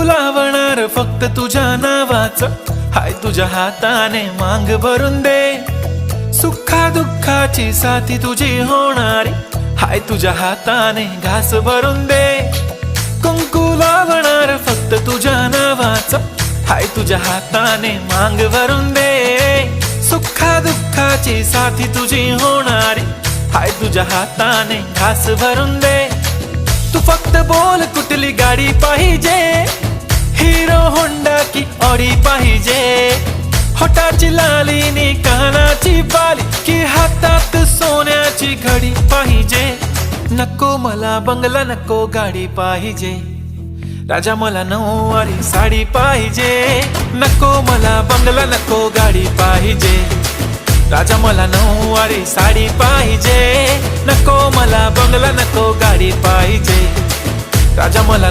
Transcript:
लावणार फक्त तुझ्या नावाचं, हाय तुझ्या हाताने मांग भरून दे। सुखा दुःखाची साथी तुझी होणारी, हाय तुझ्या हाताने घास भरून दे। कुंकू लावणार फक्त तुझ्या नावाचं, हाय तुझ्या हाताने मांग भरून दे। सुखा दुःखाची साथी तुझी होणारी, हाय तुझ्या हाताने घास भरून दे। तू फक्त बोल कुठली गाडी पाहिजे, हिरो होंडा की ऑडी पाहिजे। होठाची लाली नी कानाची बाली, की हातात सोन्याची घडी पाहिजे। नको मला बंगला, नको गाडी पाहिजे, राजा मला नऊवारी साडी पाहिजे। नको मला बंगला, नको गाडी पाहिजे, राजा मला नऊवारी साडी पाहिजे। नको मला बंगला, नको गाडी पाहिजे, राजा मला